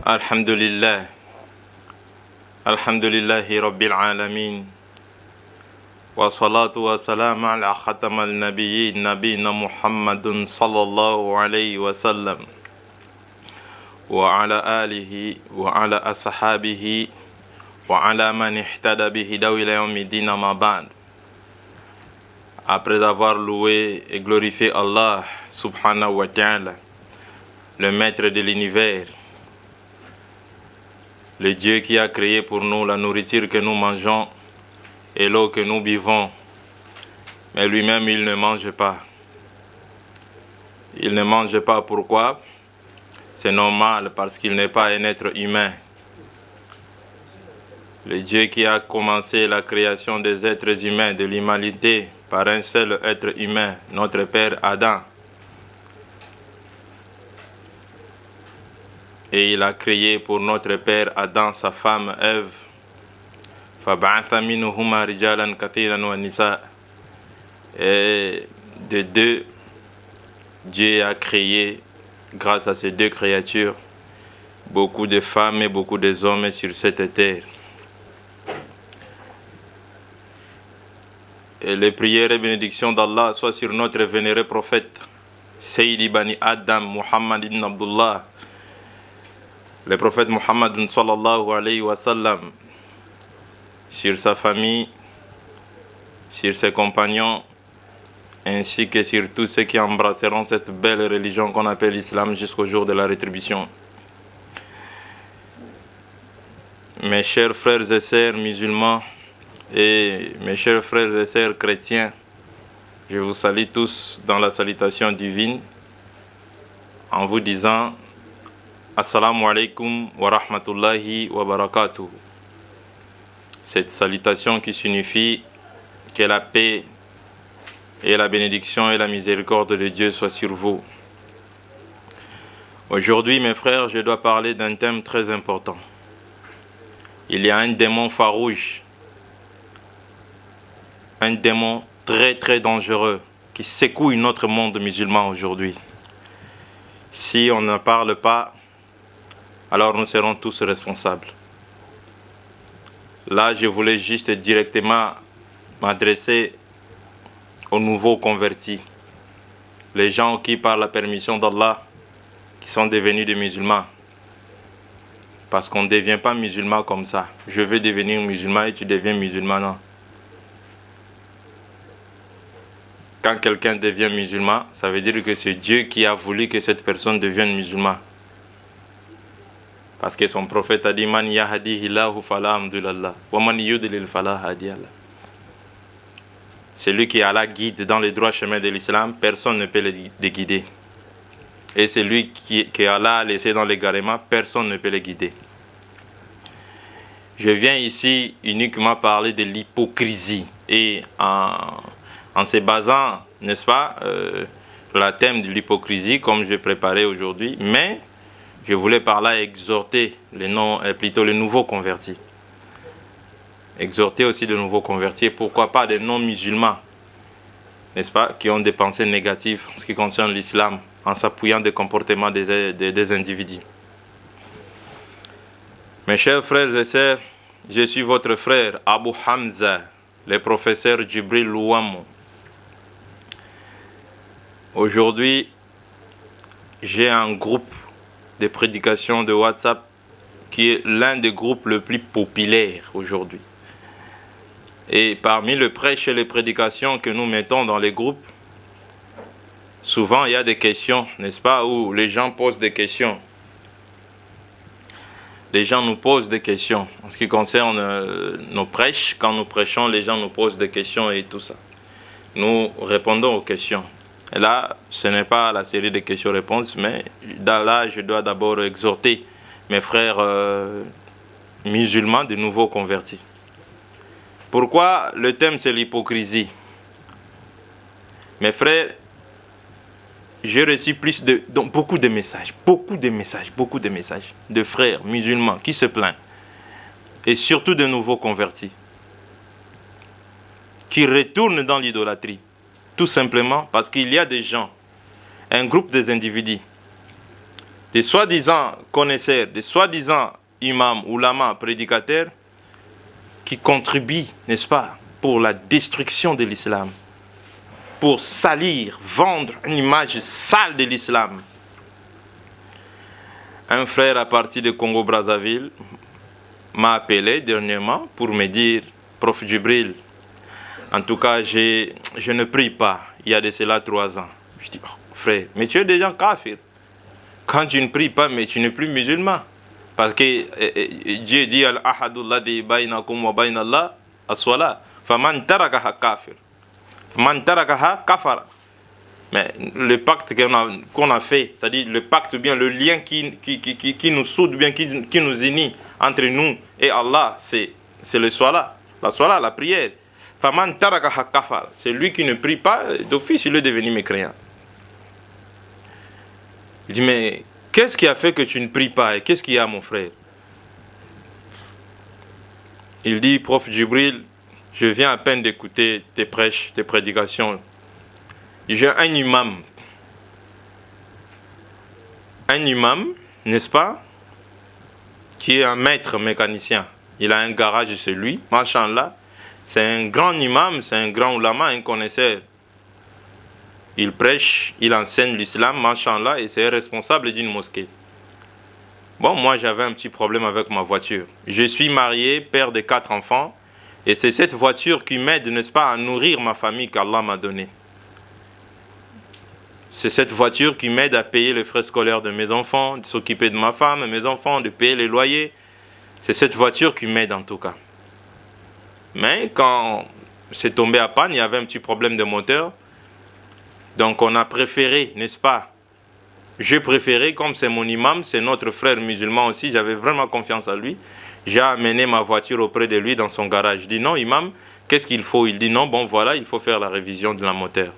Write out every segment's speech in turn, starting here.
Alhamdulillah, alhamdulillahi rabbil alamin, wa salatu wa salam ala khatam al-nabiyyin nabina Muhammadun sallallahu alayhi wa sallam, wa ala alihi wa ala ashabihi wa ala man ihtada bihidaw ila yawmiddin amma ba'd. Après avoir loué et glorifié Allah subhanahu wa ta'ala, le maître de l'univers, le Dieu qui a créé pour nous la nourriture que nous mangeons et l'eau que nous buvons, mais lui-même il ne mange pas. Il ne mange pas, pourquoi? C'est normal, parce qu'il n'est pas un être humain. Le Dieu qui a commencé la création des êtres humains, de l'humanité, par un seul être humain, notre père Adam. Et il a créé pour notre père Adam sa femme Ève. فَبَعَثَ مِنْهُمَا رِجَالًا كَثِيرًا وَنِسَاءً. Et de deux, Dieu a créé, grâce à ces deux créatures, beaucoup de femmes et beaucoup d'hommes sur cette terre. Et les prières et bénédictions d'Allah soient sur notre vénéré prophète, Sayyidi Bani Adam, Muhammad ibn Abdullah, le prophète Muhammad sallallahu alayhi wa sallam, sur sa famille, sur ses compagnons, ainsi que sur tous ceux qui embrasseront cette belle religion qu'on appelle l'islam jusqu'au jour de la rétribution. Mes chers frères et sœurs musulmans et mes chers frères et sœurs chrétiens, je vous salue tous dans la salutation divine en vous disant Assalamu alaikum wa rahmatullahi wa barakatuh. Cette salutation qui signifie que la paix et la bénédiction et la miséricorde de Dieu soient sur vous. Aujourd'hui, mes frères, je dois parler d'un thème très important. Il y a un démon farouche, un démon très très dangereux qui secoue notre monde musulman aujourd'hui. Si on ne parle pas, alors nous serons tous responsables. Là, je voulais juste directement m'adresser aux nouveaux convertis, les gens qui, par la permission d'Allah, qui sont devenus des musulmans. Parce qu'on ne devient pas musulman comme ça. Je veux devenir musulman et tu deviens musulman, non. Quand quelqu'un devient musulman, ça veut dire que c'est Dieu qui a voulu que cette personne devienne musulman. Parce que son prophète a dit Man yahdihillahu fala hamdulallah wa man yudlil fala hadiyalah. Celui qui Allah guide dans les droits chemins de l'islam, personne ne peut le guider. Et celui que Allah a laissé dans l'égarement, personne ne peut le guider. Je viens ici uniquement parler de l'hypocrisie et en se basant, n'est-ce pas, sur le thème de l'hypocrisie comme je préparais aujourd'hui, mais je voulais par là exhorter les nouveaux convertis. Exhorter aussi de nouveaux convertis, pourquoi pas des non-musulmans, n'est-ce pas, qui ont des pensées négatives en ce qui concerne l'islam, en s'appuyant des comportements des individus. Mes chers frères et sœurs, je suis votre frère Abu Hamza, le professeur Djibril Louamou. Aujourd'hui, j'ai un groupe de prédication de WhatsApp qui est l'un des groupes les plus populaires aujourd'hui. Et parmi le prêche et les prédications que nous mettons dans les groupes, souvent il y a des questions, n'est-ce pas, où les gens posent des questions. Les gens nous posent des questions. En ce qui concerne nos prêches, quand nous prêchons, les gens nous posent des questions et tout ça. Nous répondons aux questions. Et là, ce n'est pas la série de questions-réponses, mais là, je dois d'abord exhorter mes frères musulmans de nouveaux convertis. Pourquoi le thème c'est l'hypocrisie? Mes frères, j'ai reçu beaucoup de messages de frères musulmans qui se plaignent, et surtout de nouveaux convertis, qui retournent dans l'idolâtrie, tout simplement parce qu'il y a des gens, un groupe des individus, des soi-disant connaisseurs, des soi-disant imams, oulamas, prédicateurs, qui contribuent, n'est-ce pas, pour la destruction de l'islam, pour salir, vendre une image sale de l'islam. Un frère à partir de Congo-Brazzaville m'a appelé dernièrement pour me dire, Prof Djibril, en tout cas, je ne prie pas, il y a de cela 3 ans. Je dis, oh, frère, mais tu es déjà kafir. Quand tu ne pries pas, mais tu n'es plus musulman. Parce que Dieu dit Al-Ahadullah di bainakum wa bainallah as-salat. Faman tarakaha kafir. Faman tarakaha kafara. Mais le pacte qu'on a fait, c'est-à-dire le pacte ou bien le lien qui nous soude, bien qui nous unit entre nous et Allah, c'est le salat. La salat, la prière. Faman tarakaha kafara. C'est lui qui ne prie pas, d'office il est devenu mécréant. Il dit, mais qu'est-ce qui a fait que tu ne pries pas? Et qu'est-ce qu'il y a, mon frère? Il dit, Prof Djibril, je viens à peine d'écouter tes prêches, tes prédications. J'ai un imam, n'est-ce pas, qui est un maître mécanicien. Il a un garage chez lui, machallah. C'est un grand imam, c'est un grand ulama, un connaisseur. Il prêche, il enseigne l'islam, machallah, et c'est responsable d'une mosquée. Bon, moi j'avais un petit problème avec ma voiture. Je suis marié, père de 4 enfants, et c'est cette voiture qui m'aide, n'est-ce pas, à nourrir ma famille qu'Allah m'a donnée. C'est cette voiture qui m'aide à payer les frais scolaires de mes enfants, de s'occuper de ma femme, mes enfants, de payer les loyers. C'est cette voiture qui m'aide en tout cas. Mais quand c'est tombé à panne, il y avait un petit problème de moteur. Donc on a préféré, n'est-ce pas? J'ai préféré, comme c'est mon imam, c'est notre frère musulman aussi, j'avais vraiment confiance en lui. J'ai amené ma voiture auprès de lui dans son garage. Je dis non, imam, qu'est-ce qu'il faut? Il dit non, bon voilà, il faut faire la révision de la moteur.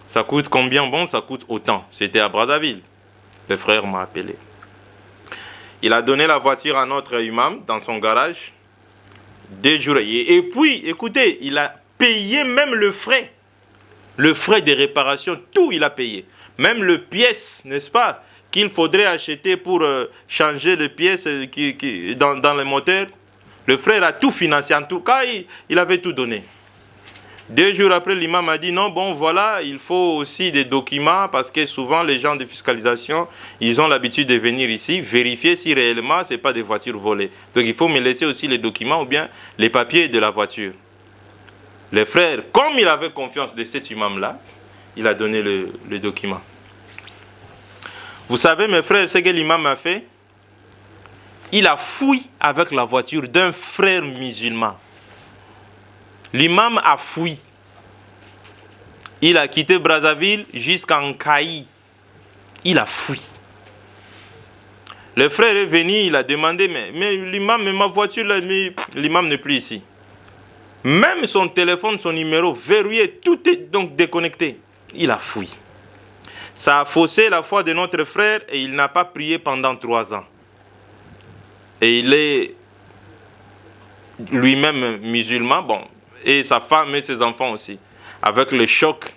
Ça coûte combien? Bon, ça coûte autant. C'était à Brazzaville. Le frère m'a appelé. Il a donné la voiture à notre imam dans son garage. 2 jours. Et puis, écoutez, il a payé même le frais. Le frais de réparation, tout il a payé. Même les pièces, n'est-ce pas, qu'il faudrait acheter pour changer les pièces dans le moteur. Le frère a tout financé. En tout cas, il avait tout donné. 2 jours après, l'imam a dit non, bon voilà, il faut aussi des documents parce que souvent les gens de fiscalisation, ils ont l'habitude de venir ici vérifier si réellement ce n'est pas des voitures volées. Donc il faut me laisser aussi les documents ou bien les papiers de la voiture. Le frère, comme il avait confiance de cet imam-là, il a donné le document. Vous savez, mes frères, ce que l'imam a fait? Il a fouillé avec la voiture d'un frère musulman. L'imam a fouillé. Il a quitté Brazzaville jusqu'en Caï. Il a fouillé. Le frère est venu, il a demandé, mais l'imam, mais ma voiture, l'imam n'est plus ici. Même son téléphone, son numéro verrouillé, tout est donc déconnecté. Il a fouillé. Ça a faussé la foi de notre frère et il n'a pas prié pendant 3 ans. Et il est lui-même musulman, bon, et sa femme et ses enfants aussi. Avec le choc,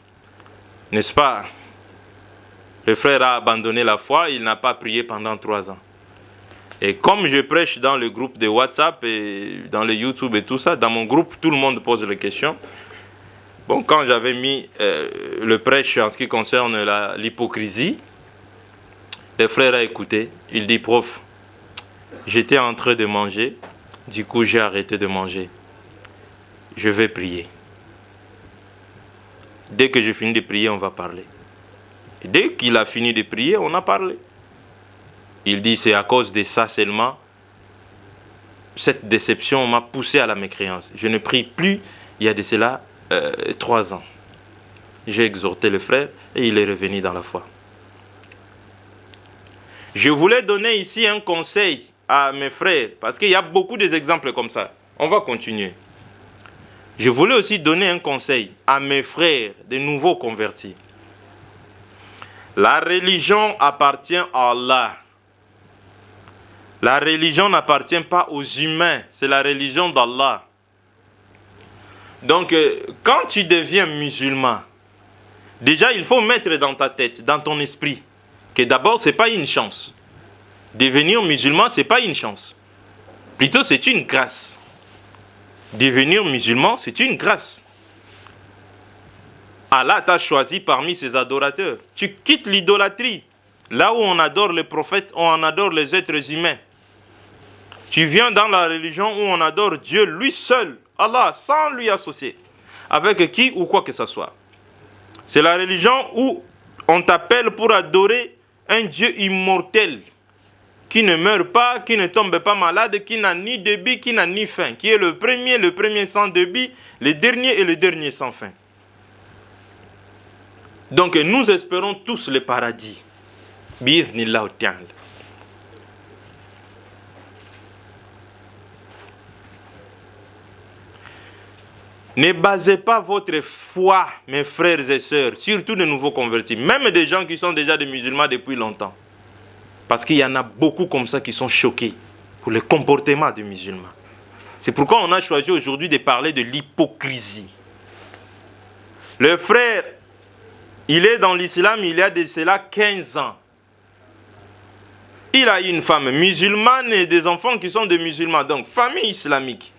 n'est-ce pas? Le frère a abandonné la foi, il n'a pas prié pendant 3 ans. Et comme je prêche dans le groupe de WhatsApp et dans le YouTube et tout ça, dans mon groupe, tout le monde pose les questions. Bon, quand j'avais mis le prêche en ce qui concerne l'hypocrisie, le frère a écouté. Il dit, prof, j'étais en train de manger, du coup j'ai arrêté de manger. Je vais prier. Dès que je finis de prier, on va parler. Et dès qu'il a fini de prier, on a parlé. Il dit, c'est à cause de ça seulement, cette déception m'a poussé à la mécréance. Je ne prie plus, il y a de cela 3 ans. J'ai exhorté le frère et il est revenu dans la foi. Je voulais donner ici un conseil à mes frères, parce qu'il y a beaucoup d'exemples comme ça. On va continuer. Je voulais aussi donner un conseil à mes frères, de nouveaux convertis. La religion appartient à Allah. La religion n'appartient pas aux humains, c'est la religion d'Allah. Donc, quand tu deviens musulman, déjà il faut mettre dans ta tête, dans ton esprit, que d'abord, ce n'est pas une chance. Devenir musulman, ce n'est pas une chance. Plutôt, c'est une grâce. Devenir musulman, c'est une grâce. Allah t'a choisi parmi ses adorateurs. Tu quittes l'idolâtrie. Là où on adore les prophètes, on adore les êtres humains. Tu viens dans la religion où on adore Dieu, lui seul, Allah, sans lui associer, avec qui ou quoi que ce soit. C'est la religion où on t'appelle pour adorer un Dieu immortel, qui ne meurt pas, qui ne tombe pas malade, qui n'a ni début, qui n'a ni fin, qui est le premier sans début, le dernier sans fin. Donc nous espérons tous le paradis. Bi'idhnillah ta'ala. Ne basez pas votre foi, mes frères et sœurs, surtout de nouveaux convertis, même des gens qui sont déjà des musulmans depuis longtemps. Parce qu'il y en a beaucoup comme ça qui sont choqués pour le comportement des musulmans. C'est pourquoi on a choisi aujourd'hui de parler de l'hypocrisie. Le frère, il est dans l'islam, il y a de cela 15 ans. Il a une femme musulmane et des enfants qui sont des musulmans, donc famille islamique.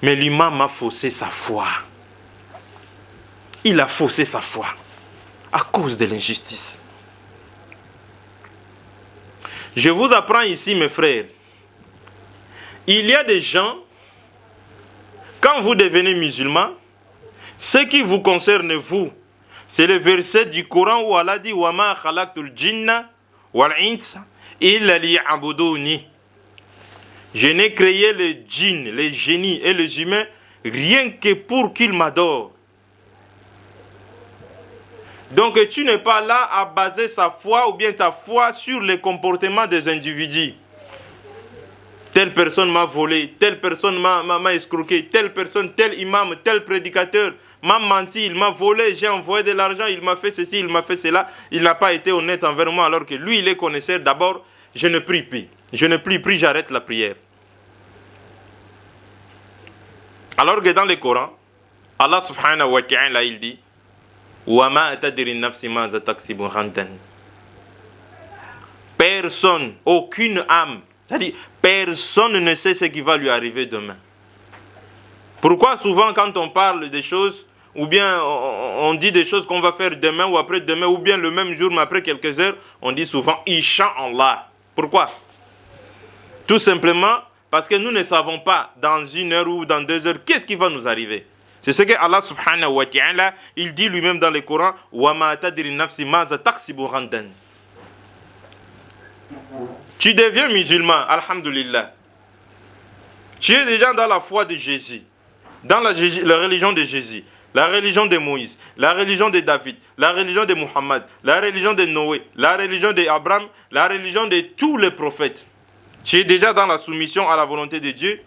Mais l'imam a faussé sa foi. Il a faussé sa foi à cause de l'injustice. Je vous apprends ici, mes frères, il y a des gens, quand vous devenez musulman, ce qui vous concerne vous, c'est le verset du Coran où Allah dit « Wa ma khalaqtul jinna wal insa illa liya'buduni » Je n'ai créé les djinns, les génies et les humains rien que pour qu'ils m'adorent. Donc tu n'es pas là à baser sa foi ou bien ta foi sur les comportements des individus. Telle personne m'a volé, telle personne m'a escroqué, telle personne, tel imam, tel prédicateur m'a menti, il m'a volé, j'ai envoyé de l'argent, il m'a fait ceci, il m'a fait cela. Il n'a pas été honnête envers moi alors que lui, il est connaisseur. D'abord, je ne prie plus. Je ne prie plus, j'arrête la prière. Alors que dans le Coran, Allah subhanahu wa ta'ala, il dit personne, aucune âme, c'est-à-dire personne ne sait ce qui va lui arriver demain. Pourquoi souvent quand on parle des choses, ou bien on dit des choses qu'on va faire demain ou après-demain, ou bien le même jour mais après quelques heures, on dit souvent Inch'Allah. Pourquoi? Tout simplement parce que nous ne savons pas dans 1 heure ou dans 2 heures qu'est-ce qui va nous arriver. C'est ce que Allah subhanahu wa ta'ala, il dit lui-même dans le Coran, wa ma tadri nafsi maza taksibu ghadan. Tu deviens musulman, alhamdulillah. Tu es déjà dans la foi de Jésus, dans la religion de Jésus, la religion de Moïse, la religion de David, la religion de Muhammad, la religion de Noé, la religion d'Abraham, la religion de tous les prophètes. Tu es déjà dans la soumission à la volonté de Dieu.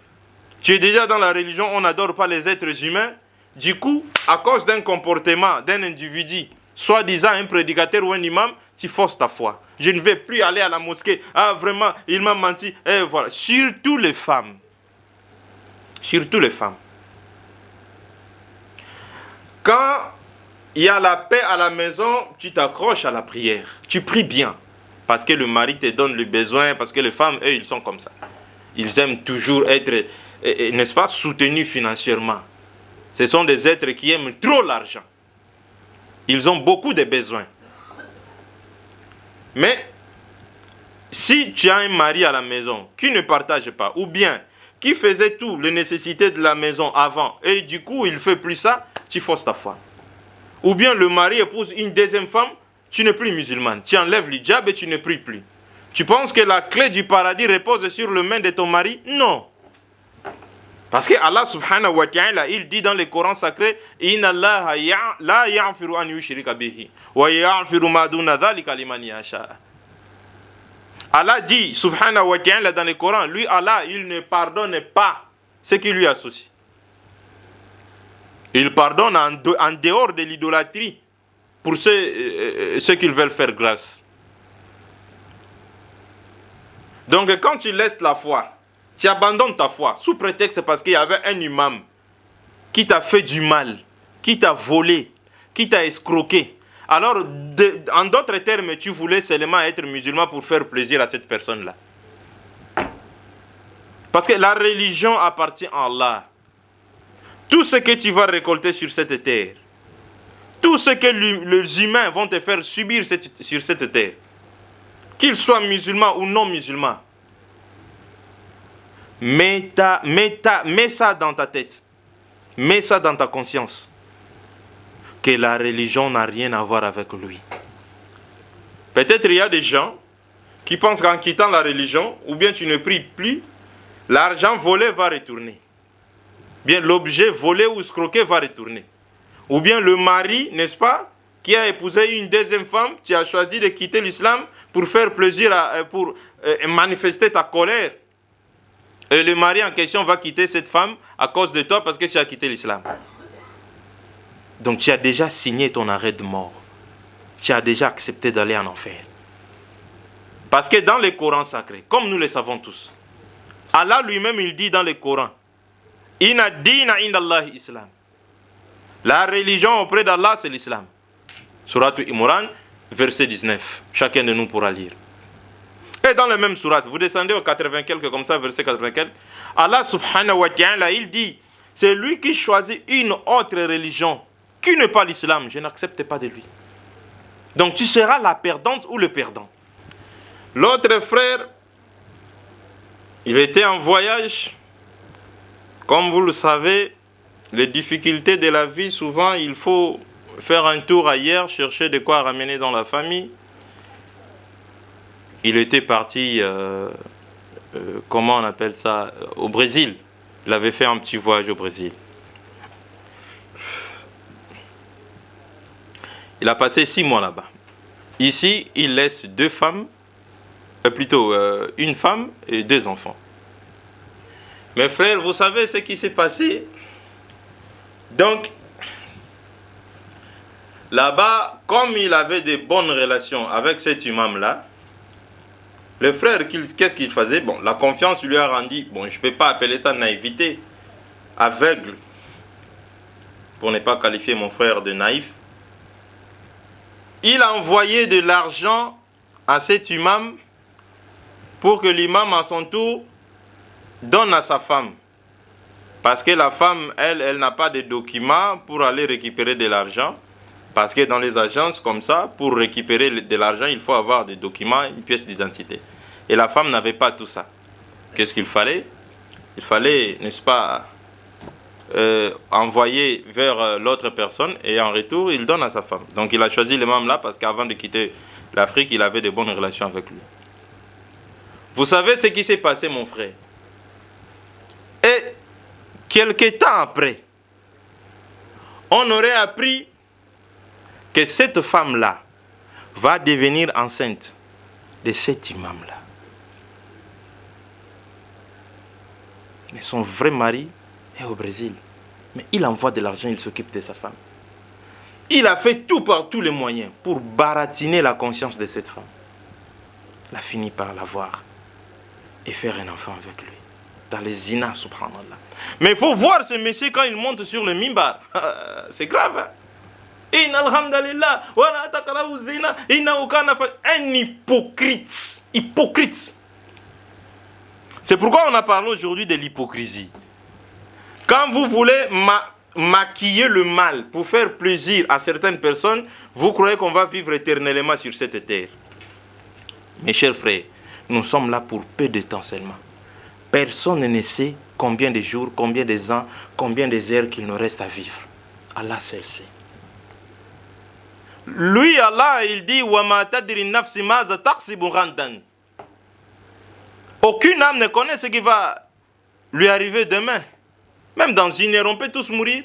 Tu es déjà dans la religion, on n'adore pas les êtres humains. Du coup, à cause d'un comportement d'un individu, soi-disant un prédicateur ou un imam, tu forces ta foi. Je ne vais plus aller à la mosquée. Ah, vraiment, il m'a menti. Et voilà. Surtout les femmes. Surtout les femmes. Quand il y a la paix à la maison, tu t'accroches à la prière. Tu pries bien. Parce que le mari te donne le besoin. Parce que les femmes, eux, ils sont comme ça. Ils aiment toujours être, n'est-ce pas, soutenus financièrement. Ce sont des êtres qui aiment trop l'argent. Ils ont beaucoup de besoins. Mais, si tu as un mari à la maison qui ne partage pas, ou bien qui faisait tout, les nécessités de la maison avant, et du coup, il ne fait plus ça, tu forces ta foi. Ou bien le mari épouse une deuxième femme, tu n'es plus musulmane. Tu enlèves l'hijab et tu ne pries plus. Tu penses que la clé du paradis repose sur le main de ton mari? Non. Parce que Allah subhanahu wa ta'ala, il dit dans le Coran sacré, Inna Allah la ya'firu an yushrika bihi wa ya'firu ma duna dhalika liman yasha. Allah dit subhanahu wa ta'ala dans le Coran, lui Allah, il ne pardonne pas ce qui lui associe. Il pardonne en dehors de l'idolâtrie pour ceux qui veulent faire grâce. Donc quand tu laisses la foi, tu abandonnes ta foi sous prétexte parce qu'il y avait un imam qui t'a fait du mal, qui t'a volé, qui t'a escroqué. Alors, en d'autres termes, tu voulais seulement être musulman pour faire plaisir à cette personne-là. Parce que la religion appartient à Allah. Tout ce que tu vas récolter sur cette terre, tout ce que les humains vont te faire subir sur cette terre, qu'ils soient musulmans ou non musulmans, mets ça dans ta tête, mets ça dans ta conscience, que la religion n'a rien à voir avec lui. Peut-être il y a des gens qui pensent qu'en quittant la religion, ou bien tu ne pries plus, l'argent volé va retourner. Bien l'objet volé ou escroqué va retourner. Ou bien le mari, n'est-ce pas, qui a épousé une deuxième femme, tu as choisi de quitter l'islam pour faire plaisir, pour manifester ta colère. Et le mari en question va quitter cette femme à cause de toi parce que tu as quitté l'islam. Donc tu as déjà signé ton arrêt de mort. Tu as déjà accepté d'aller en enfer. Parce que dans le Coran sacré, comme nous le savons tous, Allah lui-même il dit dans le Coran, Inna dina indallahi islam. La religion auprès d'Allah c'est l'islam. Surat Imran, verset 19. Chacun de nous pourra lire. Et dans le même surat, vous descendez au 80 quelque comme ça, verset 80 quelque, Allah subhanahu wa ta'ala, il dit, c'est lui qui choisit une autre religion qui n'est pas l'islam, je n'accepte pas de lui. Donc tu seras la perdante ou le perdant. L'autre frère, il était en voyage. Comme vous le savez, les difficultés de la vie, souvent il faut faire un tour ailleurs, chercher de quoi ramener dans la famille. Il était parti, comment on appelle ça, au Brésil. Il avait fait un petit voyage au Brésil. Il a passé 6 mois là-bas. Ici, il laisse 2 femmes, plutôt une femme et 2 enfants. Mes frères, vous savez ce qui s'est passé? Donc, là-bas, comme il avait de bonnes relations avec cet imam-là, le frère, qu'est-ce qu'il faisait? Bon, la confiance lui a rendu, bon, je ne peux pas appeler ça naïveté, aveugle, pour ne pas qualifier mon frère de naïf. Il a envoyé de l'argent à cet imam pour que l'imam, à son tour, donne à sa femme. Parce que la femme, elle n'a pas de documents pour aller récupérer de l'argent. Parce que dans les agences comme ça, pour récupérer de l'argent, il faut avoir des documents, une pièce d'identité. Et la femme n'avait pas tout ça. Qu'est-ce qu'il fallait? Il fallait, n'est-ce pas, envoyer vers l'autre personne et en retour, il donne à sa femme. Donc il a choisi l'imam là parce qu'avant de quitter l'Afrique, il avait de bonnes relations avec lui. Vous savez ce qui s'est passé, mon frère? Et quelque temps après, on aurait appris que cette femme-là va devenir enceinte de cet imam-là. Mais son vrai mari est au Brésil. Mais il envoie de l'argent, il s'occupe de sa femme. Il a fait tout par tous les moyens pour baratiner la conscience de cette femme. Il a fini par la voir et faire un enfant avec lui. Dans les zina, subhanallah. Mais il faut voir ce monsieur quand il monte sur le mimbar. C'est grave, hein? Un hypocrite. Hypocrite. C'est pourquoi on a parlé aujourd'hui de l'hypocrisie. Quand vous voulez maquiller le mal pour faire plaisir à certaines personnes, vous croyez qu'on va vivre éternellement sur cette terre. Mes chers frères, nous sommes là pour peu de temps seulement. Personne ne sait combien de jours, combien de ans, combien de heures qu'il nous reste à vivre. Allah seul sait. Lui, Allah, il dit وَمَا تَدْرِ النَّفْسِ مَاذَا تَقْسِبُ غَدًا. Aucune âme ne connaît ce qui va lui arriver demain. Même dans une heure, on peut tous mourir.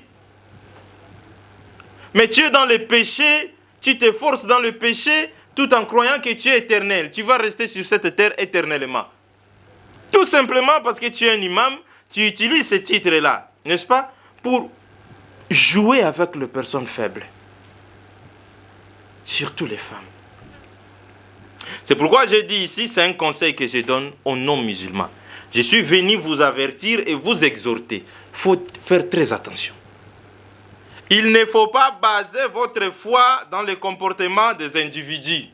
Mais tu es dans le péché, tu t'efforces dans le péché, tout en croyant que tu es éternel. Tu vas rester sur cette terre éternellement. Tout simplement parce que tu es un imam, tu utilises ce titre-là, n'est-ce pas, pour jouer avec les personnes faibles. Surtout les femmes. C'est pourquoi j'ai dit ici, c'est un conseil que je donne aux non-musulmans. Je suis venu vous avertir et vous exhorter. Il faut faire très attention. Il ne faut pas baser votre foi dans les comportements des individus.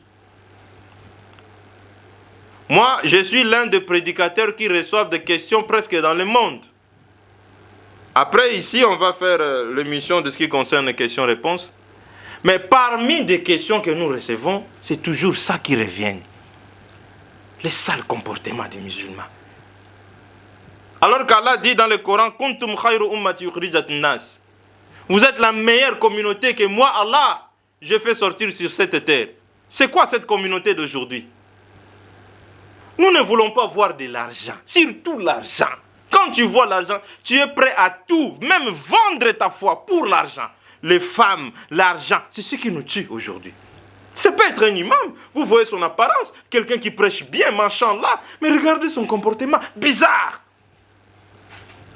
Moi, je suis l'un des prédicateurs qui reçoivent des questions presque dans le monde. Après, ici, on va faire l'émission de ce qui concerne les questions-réponses. Mais parmi des questions que nous recevons, c'est toujours ça qui revient. Les sales comportements des musulmans. Alors qu'Allah dit dans le Coran, Kuntum khayru ummati ukhrijat nas. Vous êtes la meilleure communauté que moi, Allah, j'ai fait sortir sur cette terre. C'est quoi cette communauté d'aujourd'hui? Nous ne voulons pas voir de l'argent, surtout l'argent. Quand tu vois l'argent, tu es prêt à tout, même vendre ta foi pour l'argent. Les femmes, l'argent, c'est ce qui nous tue aujourd'hui. C'est pas être un imam. Vous voyez son apparence, quelqu'un qui prêche bien, machallah, mais regardez son comportement bizarre.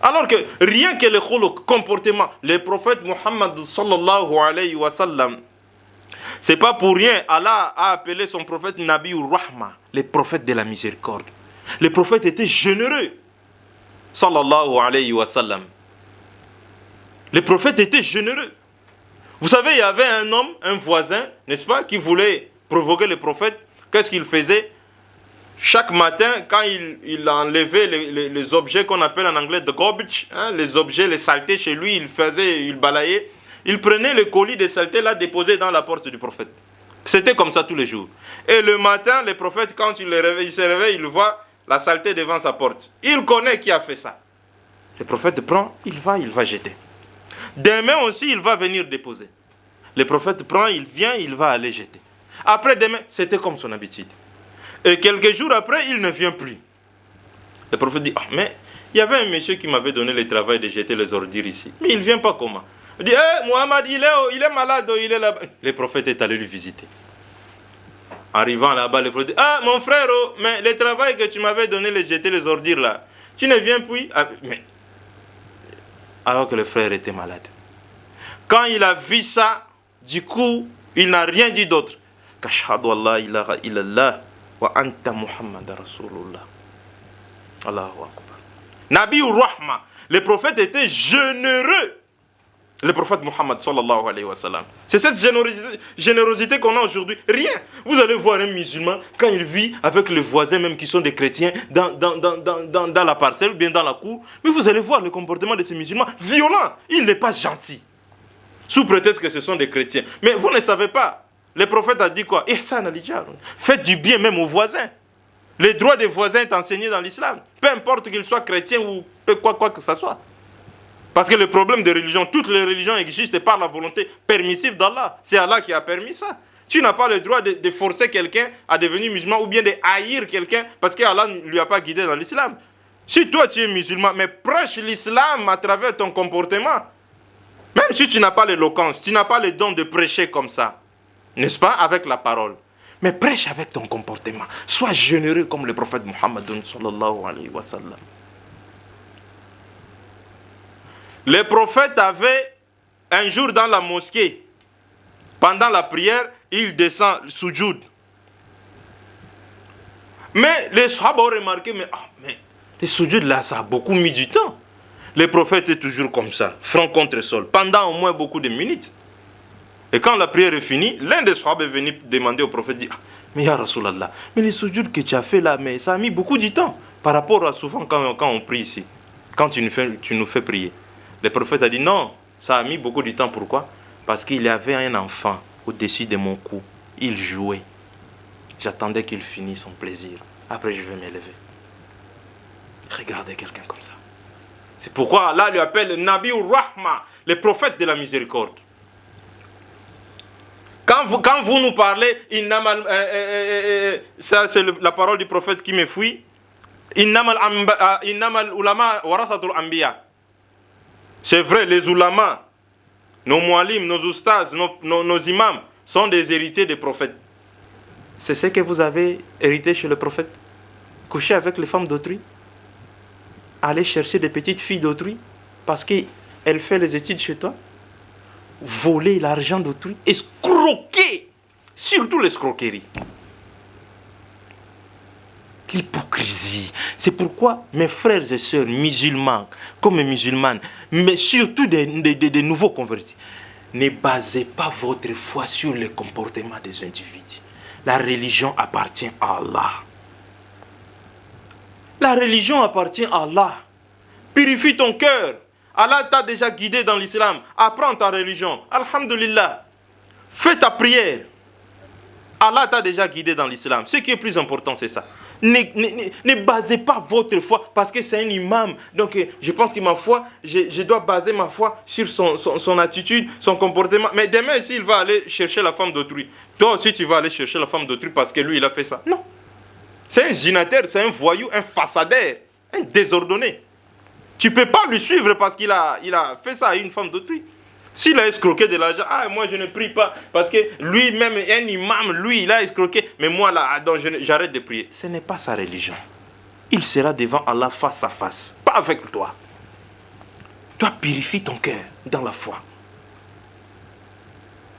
Alors que rien que le comportement, le prophète Muhammad sallallahu alayhi wa sallam, c'est pas pour rien, Allah a appelé son prophète Nabi Rahma, le prophète de la miséricorde. Le prophète était généreux, sallallahu alayhi wa sallam. Le prophète était généreux. Vous savez, il y avait un homme, un voisin, n'est-ce pas, qui voulait provoquer le prophète. Qu'est-ce qu'il faisait? Chaque matin, quand il enlevait les objets qu'on appelle en anglais the garbage, hein, les objets, les saletés chez lui, il balayait. Il prenait le colis de saletés là, déposé dans la porte du prophète. C'était comme ça tous les jours. Et le matin, le prophète, quand il se réveille, il voit la saleté devant sa porte. Il connaît qui a fait ça. Le prophète prend, il va jeter. Demain aussi, il va venir déposer. Le prophète prend, il vient, il va aller jeter. Après demain, c'était comme son habitude. Et quelques jours après, il ne vient plus. Le prophète dit, mais il y avait un monsieur qui m'avait donné le travail de jeter les ordures ici. Mais il ne vient pas comment? Il dit, Mohamed, il est malade, il est là-bas. Le prophète est allé lui visiter. Arrivant là-bas, le prophète dit, mon frère, mais le travail que tu m'avais donné de jeter les ordures là, tu ne viens plus? Mais alors que le frère était malade. Quand il a vu ça, du coup, il n'a rien dit d'autre. Qu'ashhadu an la ilaha illallah wa anta Muhammad Rasulullah. Allahu Akbar. Nabi Rahma, le prophète était généreux. Le prophète Muhammad sallallahu alayhi wa sallam. C'est cette générosité qu'on a aujourd'hui. Rien. Vous allez voir un musulman, quand il vit avec les voisins même qui sont des chrétiens, dans la parcelle ou bien dans la cour, mais vous allez voir le comportement de ces musulmans violent. Il n'est pas gentil. Sous prétexte que ce sont des chrétiens. Mais vous ne savez pas. Le prophète a dit quoi? Faites du bien même aux voisins. Le droit des voisins est enseigné dans l'islam. Peu importe qu'ils soient chrétiens ou quoi que ce soit. Parce que le problème de religion, toutes les religions existent par la volonté permissive d'Allah. C'est Allah qui a permis ça. Tu n'as pas le droit de forcer quelqu'un à devenir musulman ou bien de haïr quelqu'un parce qu'Allah ne lui a pas guidé dans l'islam. Si toi tu es musulman, mais prêche l'islam à travers ton comportement. Même si tu n'as pas l'éloquence, tu n'as pas le don de prêcher comme ça. N'est-ce pas? Avec la parole. Mais prêche avec ton comportement. Sois généreux comme le prophète Muhammad sallallahu alayhi wa sallam. Le prophète avait un jour dans la mosquée, pendant la prière, il descend soujoud. Mais les sahaba ont remarqué, mais le soujoud là, ça a beaucoup mis du temps. Le prophète est toujours comme ça, front contre sol, pendant au moins beaucoup de minutes. Et quand la prière est finie, l'un des sahaba est venu demander au prophète, dit, mais ya Rasulallah, mais les soujoud que tu as fait là, mais ça a mis beaucoup de temps par rapport à souvent quand on prie ici, quand tu nous fais prier. Le prophète a dit non, ça a mis beaucoup de temps. Pourquoi? Parce qu'il y avait un enfant au-dessus de mon cou. Il jouait. J'attendais qu'il finisse son plaisir. Après, je vais m'élever. Regardez quelqu'un comme ça. C'est pourquoi Allah lui appelle Nabi Rahma, le prophète de la miséricorde. Quand vous nous parlez, ça c'est la parole du prophète qui me fuit. Innamal ulama warathatul anbiya. C'est vrai, les ulamas, nos mualim, nos oustas, nos imams sont des héritiers des prophètes. C'est ce que vous avez hérité chez le prophète. Coucher avec les femmes d'autrui. Aller chercher des petites filles d'autrui parce qu'elles font les études chez toi. Voler l'argent d'autrui. Escroquer. Surtout l'escroquerie. L'hypocrisie. C'est pourquoi mes frères et sœurs musulmans, comme musulmanes, mais surtout des nouveaux convertis, Ne basez pas votre foi sur les comportements des individus. La religion appartient à Allah. La religion appartient à Allah. Purifie ton cœur. Allah t'a déjà guidé dans l'islam. Apprends ta religion. Alhamdulillah. Fais ta prière. Allah t'a déjà guidé dans l'islam. Ce qui est plus important, c'est ça. Ne basez pas votre foi parce que c'est un imam. Donc, je pense que ma foi, je dois baser ma foi sur son attitude, son comportement. Mais demain, s'il va aller chercher la femme d'autrui, toi aussi, tu vas aller chercher la femme d'autrui parce que lui, il a fait ça. Non. C'est un zinateur, c'est un voyou, un façadeur, un désordonné. Tu ne peux pas lui suivre parce qu'il a fait ça à une femme d'autrui. S'il a escroqué de l'argent, moi je ne prie pas parce que lui-même, un imam, lui, il a escroqué. Mais moi là, j'arrête de prier. Ce n'est pas sa religion. Il sera devant Allah face à face, pas avec toi. Toi, purifie ton cœur dans la foi.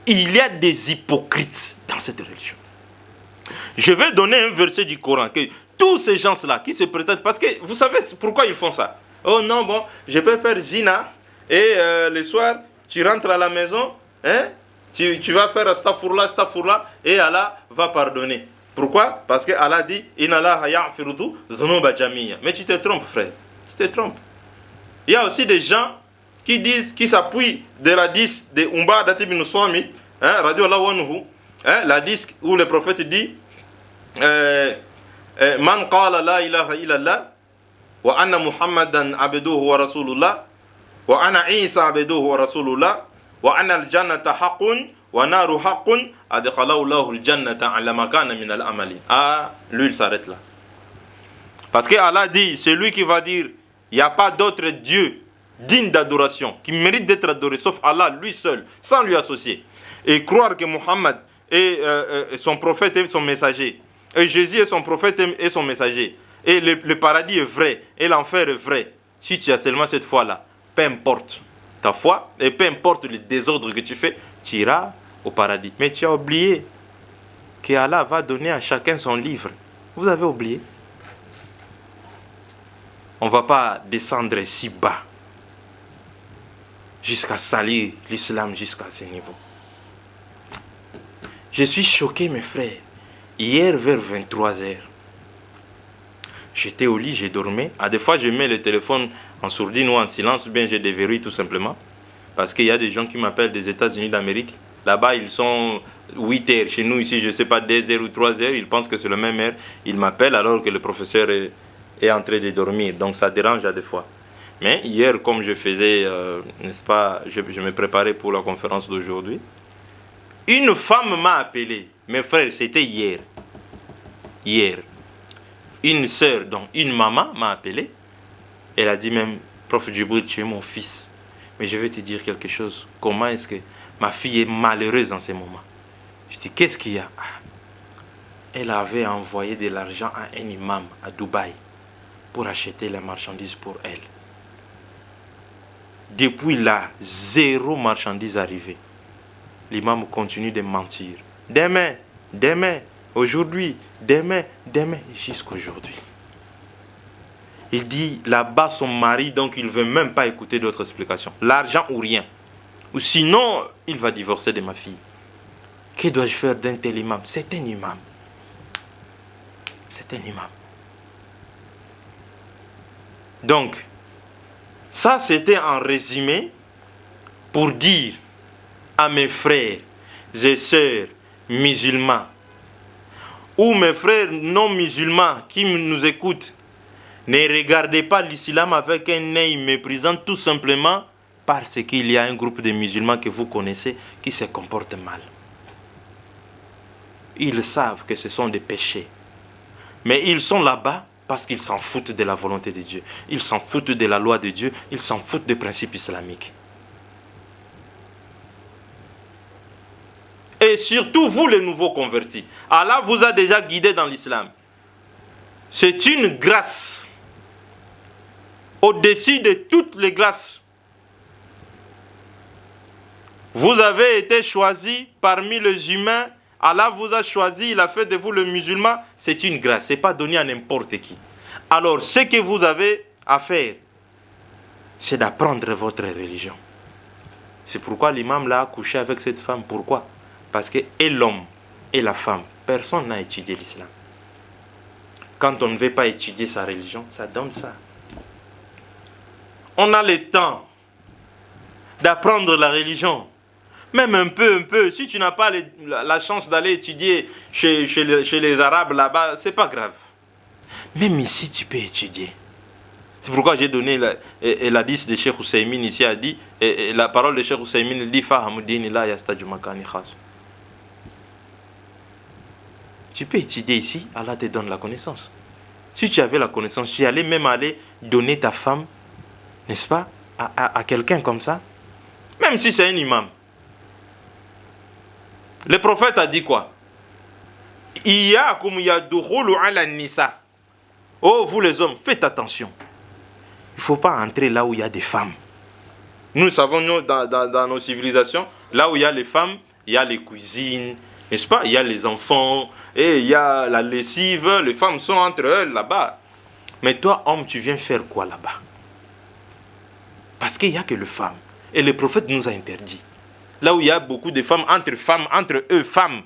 Il y a des hypocrites dans cette religion. Je vais donner un verset du Coran que tous ces gens-là qui se prétendent, parce que vous savez pourquoi ils font ça? Oh non, bon, je peux faire zina et le soir, tu rentres à la maison, hein, tu vas faire astaghfirullah, et Allah va pardonner. Pourquoi? Parce que Allah dit Inna Allaha yaghfiru dhunuba jami'a. Mais tu te trompes, frère. Tu te trompes. Il y a aussi des gens qui s'appuient de la hadith de Ubadah ibn Samit, hein, radiyallahu anhu, hein, la hadith où le prophète dit Man qala la ilaha illallah wa anna Muhammadan abduhu wa rasulullah wa anna Isa abduhu wa rasulullah wa anna al-jannata haqqun wa naru haqqun adkhalahu Allahu al-jannata ala ma kana min al-amali. Lui il s'arrête là. Parce que Allah dit, celui qui va dire il n'y a pas d'autre Dieu digne d'adoration, qui mérite d'être adoré, sauf Allah, lui seul, sans lui associer. Et croire que Muhammad est son prophète et son messager, et Jésus est son prophète et son messager, et le paradis est vrai, et l'enfer est vrai. Si tu as seulement cette foi-là, peu importe ta foi, et peu importe le désordre que tu fais, tu iras au paradis. Mais tu as oublié que Allah va donner à chacun son livre. Vous avez oublié? On ne va pas descendre si bas jusqu'à salir l'islam jusqu'à ce niveau. Je suis choqué, mes frères. Hier, vers 23h, j'étais au lit, j'ai dormi. Des fois, je mets le téléphone en sourdine ou en silence, ou bien je déverrouille tout simplement. Parce qu'il y a des gens qui m'appellent des États-Unis d'Amérique. Là-bas, ils sont 8h. Chez nous, ici, je ne sais pas, 2h ou 3h. Ils pensent que c'est le même heure. Ils m'appellent alors que le professeur est en train de dormir. Donc, ça dérange à des fois. Mais hier, comme je faisais, n'est-ce pas, je me préparais pour la conférence d'aujourd'hui, une femme m'a appelé. Mes frères, c'était hier. Hier. Une sœur, donc une maman m'a appelé. Elle a dit même, Prof Djibril, tu es mon fils. Mais je vais te dire quelque chose. Comment est-ce que ma fille est malheureuse en ce moment? Je dis, qu'est-ce qu'il y a? Elle avait envoyé de l'argent à un imam à Dubaï pour acheter la marchandise pour elle. Depuis là, 0 marchandise arrivée. L'imam continue de mentir. Demain, aujourd'hui, demain, jusqu'aujourd'hui. Il dit là-bas son mari, donc il ne veut même pas écouter d'autres explications. L'argent ou rien. Ou sinon, il va divorcer de ma fille. Que dois-je faire d'un tel imam? C'est un imam. C'est un imam. Donc, ça c'était en résumé pour dire à mes frères et sœurs musulmans ou mes frères non musulmans qui nous écoutent, ne regardez pas l'islam avec un œil méprisant tout simplement parce qu'il y a un groupe de musulmans que vous connaissez qui se comportent mal. Ils savent que ce sont des péchés. Mais ils sont là-bas parce qu'ils s'en foutent de la volonté de Dieu. Ils s'en foutent de la loi de Dieu. Ils s'en foutent des principes islamiques. Et surtout, vous les nouveaux convertis, Allah vous a déjà guidé dans l'islam. C'est une grâce au-dessus de toutes les grâces. Vous avez été choisi parmi les humains. Allah vous a choisi, il a fait de vous le musulman. C'est une grâce, ce n'est pas donné à n'importe qui. Alors, ce que vous avez à faire, c'est d'apprendre votre religion. C'est pourquoi l'imam l'a couché avec cette femme. Pourquoi? Parce que et l'homme et la femme, personne n'a étudié l'islam. Quand on ne veut pas étudier sa religion, ça donne ça. On a le temps d'apprendre la religion. Même un peu. Si tu n'as pas la chance d'aller étudier chez les Arabes là-bas, c'est pas grave. Même ici, tu peux étudier. C'est pourquoi j'ai donné l'hadith de Cheikh Ousseymine ici, a dit, et la parole de Cheikh Ousseymine dit, Fahamuddin la yastaju makani khas. Tu peux étudier ici, Allah te donne la connaissance. Si tu avais la connaissance, tu allais même aller donner ta femme, n'est-ce pas, à quelqu'un comme ça, même si c'est un imam. Le prophète a dit quoi? Iyyakum yadkhulu ala nisa. Oh, vous les hommes, faites attention. Il ne faut pas entrer là où il y a des femmes. Nous savons, nous, dans nos civilisations, là où il y a les femmes, il y a les cuisines, n'est-ce pas? Il y a les enfants, et il y a la lessive. Les femmes sont entre elles là-bas. Mais toi, homme, tu viens faire quoi là-bas? Parce qu'il n'y a que les femmes. Et le prophète nous a interdit. Là où il y a beaucoup de femmes, entre eux, femmes,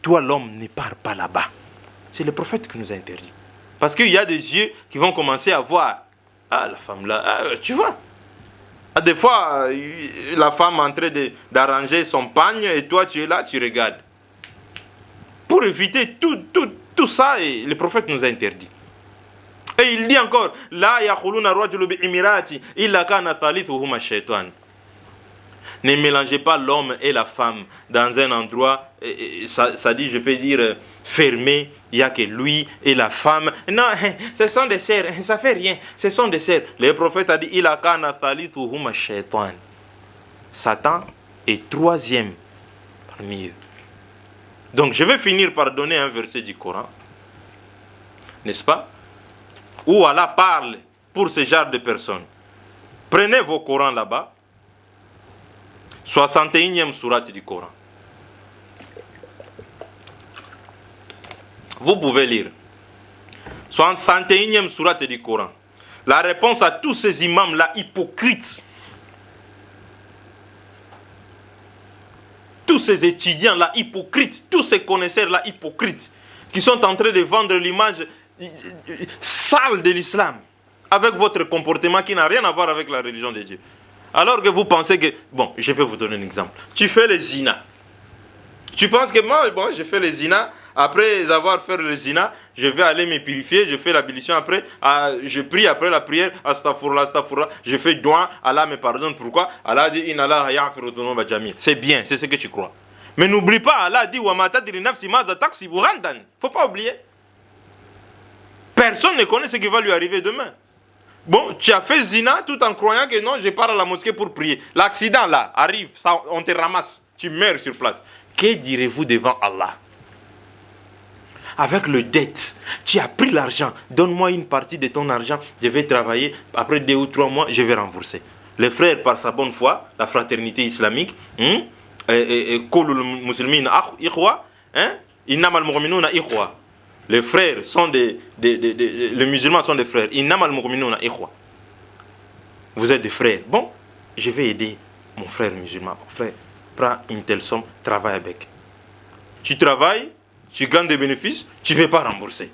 toi, l'homme, ne pars pas là-bas. C'est le prophète qui nous a interdit. Parce qu'il y a des yeux qui vont commencer à voir. Ah, la femme là, tu vois. Des fois, la femme est en train d'arranger son pagne et toi, tu es là, tu regardes. Pour éviter tout ça, et le prophète nous a interdit. Et il dit encore, La yakhuluna rajulu bi imirati illa kana thalithuhuma shaitan. Ne mélangez pas l'homme et la femme dans un endroit, ça dit, je peux dire, fermé. Il n'y a que lui et la femme. Non, ce sont des sœurs, ça ne fait rien. Ce sont des sœurs. Le prophète a dit, Ila kana thalithuhuma shaitan. Satan est troisième parmi eux. Donc je vais finir par donner un verset du Coran, n'est-ce pas, où Allah parle pour ce genre de personnes. Prenez vos Corans là-bas, 61e sourate du Coran. Vous pouvez lire. 61e sourate du Coran. La réponse à tous ces imams-là hypocrites. Tous ces étudiants-là hypocrites. Tous ces connaisseurs-là hypocrites. Qui sont en train de vendre l'image sale de l'islam. Avec votre comportement qui n'a rien à voir avec la religion de Dieu. Alors que vous pensez que... Bon, je peux vous donner un exemple. Tu fais le zina. Tu penses que moi, bon, je fais le zina. Après avoir fait le zina, je vais aller me purifier. Je fais l'ablution après. Je prie après la prière. Astaghfirullah, astaghfirullah. Je fais doigt. Allah me pardonne. Pourquoi? Allah dit Inna Allah ya'firu dhunuba jami'. C'est bien, c'est ce que tu crois. Mais n'oublie pas, Allah dit Wa ma tadri nafsi ma za taksibu ghadan. Faut pas oublier. Personne ne connaît ce qui va lui arriver demain. Bon, tu as fait zina tout en croyant que non, je pars à la mosquée pour prier. L'accident là arrive, ça, on te ramasse, tu meurs sur place. Que direz-vous devant Allah? Avec le dette, tu as pris l'argent, donne-moi une partie de ton argent, je vais travailler, après 2 ou 3 mois, je vais rembourser. Les frères, par sa bonne foi, la fraternité islamique, les frères sont les musulmans sont des frères. Vous êtes des frères. Bon, je vais aider mon frère musulman. Mon frère, prends une telle somme, travaille avec. Tu travailles, tu gagnes des bénéfices, tu ne veux pas rembourser.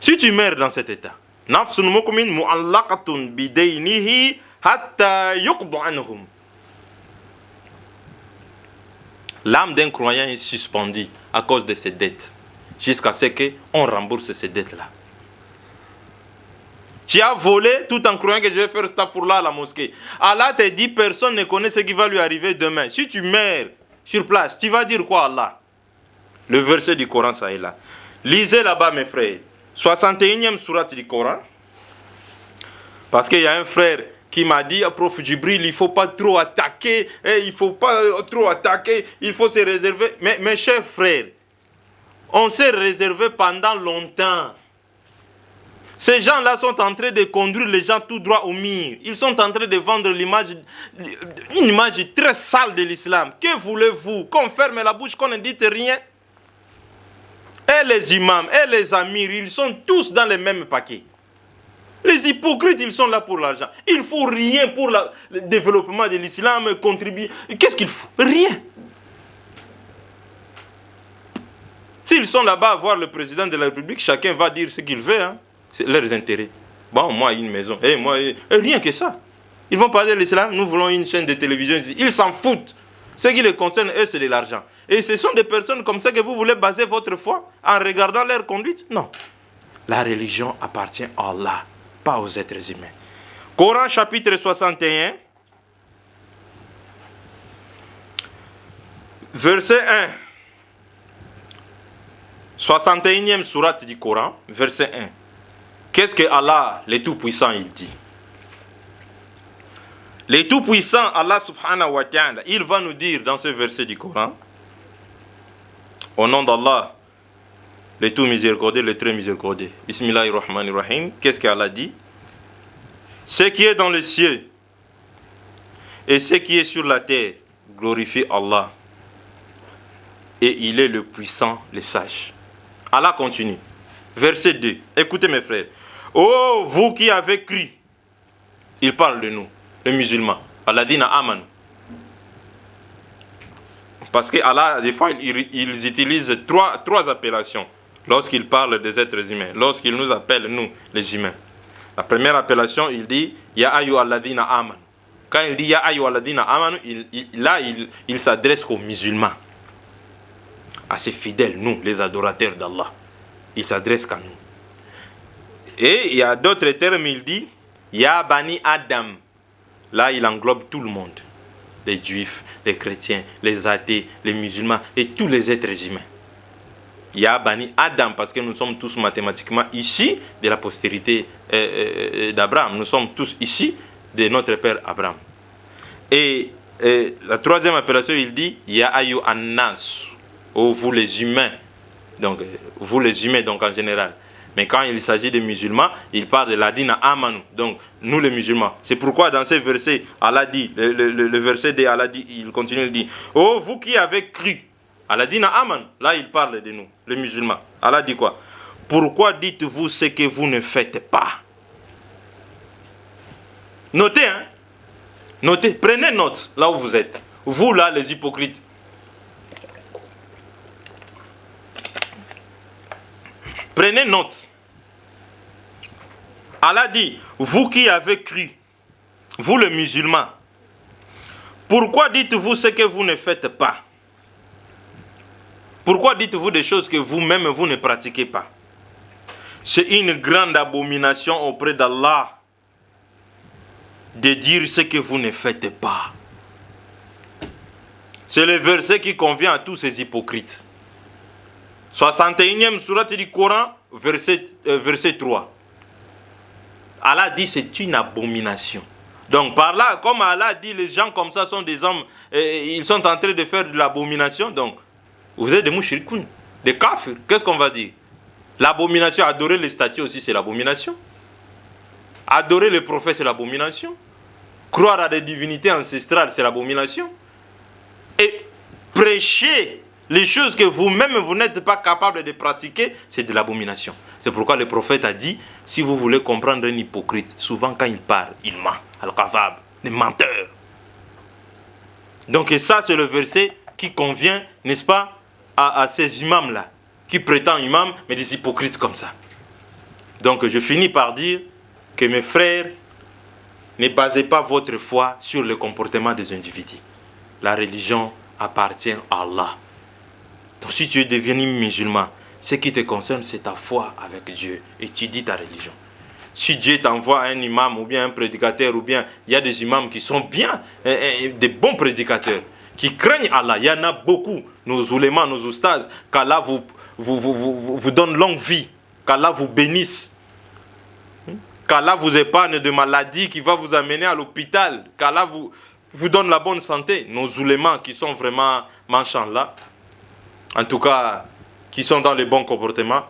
Si tu meurs dans cet état, l'âme d'un croyant est suspendue à cause de ses dettes. Jusqu'à ce qu'on rembourse ces dettes-là. Tu as volé tout en croyant que je vais faire astaghfirullah à la mosquée. Allah te dit, personne ne connaît ce qui va lui arriver demain. Si tu meurs sur place, tu vas dire quoi Allah? Le verset du Coran, ça est là. Lisez là-bas, mes frères. 61e sourate du Coran. Parce qu'il y a un frère qui m'a dit, Prof Djibril, il ne faut pas trop attaquer. Il faut se réserver. Mais mes chers frères, on s'est réservé pendant longtemps. Ces gens-là sont en train de conduire les gens tout droit au mur. Ils sont en train de vendre une image très sale de l'islam. Que voulez-vous? Qu'on ferme la bouche, qu'on ne dise rien? Et les imams, et les amirs, ils sont tous dans le même paquet. Les hypocrites, ils sont là pour l'argent. Il ne faut rien pour le développement de l'islam, contribuer. Qu'est-ce qu'il faut? Rien. S'ils sont là-bas à voir le président de la République, chacun va dire ce qu'il veut. Hein. C'est leurs intérêts. Bon, moi, une maison. Et moi, rien que ça. Ils vont parler de l'islam. Nous voulons une chaîne de télévision. Ils s'en foutent. Ce qui les concerne, eux, c'est de l'argent. Et ce sont des personnes comme ça que vous voulez baser votre foi en regardant leur conduite? Non. La religion appartient à Allah, pas aux êtres humains. Coran chapitre 61, verset 1. 61e sourate du Coran, verset 1. Qu'est-ce que Allah, le Tout-Puissant, il dit? Le Tout-Puissant, Allah subhanahu wa ta'ala, il va nous dire dans ce verset du Coran, au nom d'Allah, le tout miséricordieux, le très miséricordieux. Bismillahirrahmanirrahim. Qu'est-ce qu'Allah dit? Ce qui est dans les cieux et ce qui est sur la terre glorifie Allah. Et il est le puissant, le sage. Allah continue. Verset 2. Écoutez mes frères. Oh, vous qui avez cru. Il parle de nous, les musulmans. Allah dit na aman. Parce que Allah, des fois, ils utilisent trois appellations lorsqu'il parle des êtres humains, lorsqu'il nous appelle, nous, les humains. La première appellation, il dit Ya ayu alladina aman. Quand il dit Ya ayu alladina aman, il s'adresse aux musulmans, à ses fidèles, nous, les adorateurs d'Allah. Il s'adresse qu'à nous. Et il y a d'autres termes, il dit Ya bani Adam. Là, il englobe tout le monde. Les juifs, les chrétiens, les athées, les musulmans et tous les êtres humains. Ya bani Adam, parce que nous sommes tous mathématiquement issus de la postérité d'Abraham. Nous sommes tous issus de notre père Abraham. Et la troisième appellation, il dit Ya ayu annas. Oh, vous les humains. Donc, vous les humains, donc en général. Mais quand il s'agit des musulmans, il parle de l'adina amanu. Donc, nous les musulmans. C'est pourquoi dans ces versets, Allah dit, le verset de Allah dit, il continue, il dit oh, vous qui avez cru. Allah dit na aman. Là, il parle de nous, les musulmans. Allah dit quoi? Pourquoi dites-vous ce que vous ne faites pas? Notez, hein. Notez, prenez note là où vous êtes. Vous là, les hypocrites. Prenez note. Allah dit, vous qui avez cru, vous les musulmans, pourquoi dites-vous ce que vous ne faites pas? Pourquoi dites-vous des choses que vous-même vous ne pratiquez pas? C'est une grande abomination auprès d'Allah de dire ce que vous ne faites pas. C'est le verset qui convient à tous ces hypocrites. 61e sourate du Coran, verset 3. Allah dit c'est une abomination. Donc par là, comme Allah dit, les gens comme ça sont des hommes, ils sont en train de faire de l'abomination. Donc, vous êtes des mouchrikoun, des kafirs. Qu'est-ce qu'on va dire? L'abomination, adorer les statues aussi, c'est l'abomination. Adorer les prophètes, c'est l'abomination. Croire à des divinités ancestrales, c'est l'abomination. Et prêcher les choses que vous-même vous n'êtes pas capable de pratiquer, c'est de l'abomination. C'est pourquoi le prophète a dit, si vous voulez comprendre un hypocrite, souvent quand il parle, il ment. Al-Kavab, les menteurs. Donc et ça c'est le verset qui convient, n'est-ce pas, à ces imams-là, qui prétendent imams, mais des hypocrites comme ça. Donc je finis par dire que mes frères, ne basez pas votre foi sur le comportement des individus. La religion appartient à Allah. Donc si tu es devenu musulman, ce qui te concerne, c'est ta foi avec Dieu. Et tu dis ta religion. Si Dieu t'envoie un imam ou bien un prédicateur, ou bien il y a des imams qui sont bien, des bons prédicateurs, qui craignent Allah. Il y en a beaucoup, nos oulémas, nos oustas, qu'Allah vous donne longue vie, qu'Allah vous bénisse, qu'Allah vous épargne de maladies qui va vous amener à l'hôpital, qu'Allah vous donne la bonne santé. Nos oulémas qui sont vraiment machallah, en tout cas, qui sont dans les bons comportements,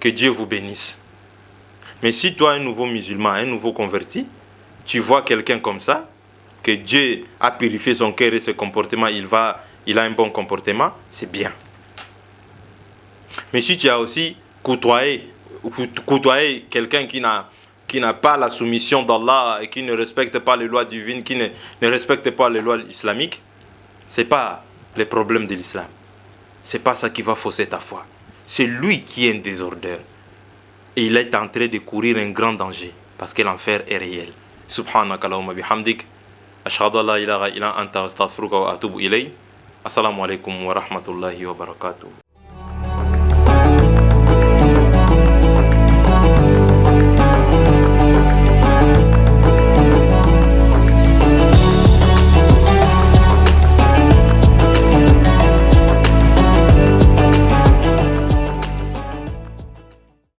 que Dieu vous bénisse. Mais si toi, un nouveau musulman, un nouveau converti, tu vois quelqu'un comme ça, que Dieu a purifié son cœur et ses comportements, il a un bon comportement, c'est bien. Mais si tu as aussi côtoyé quelqu'un qui qui n'a pas la soumission d'Allah et qui ne respecte pas les lois divines, qui ne respecte pas les lois islamiques, ce n'est pas les problèmes de l'islam. Ce n'est pas ça qui va fausser ta foi. C'est lui qui est un désordre. Et il est en train de courir un grand danger parce que l'enfer est réel. Subhanaka Allahumma bihamdik. Ashhadu an la ilaha illa anta astaghfiruka wa atubu ilayk. Assalamu alaikum wa rahmatullahi wa barakatuh.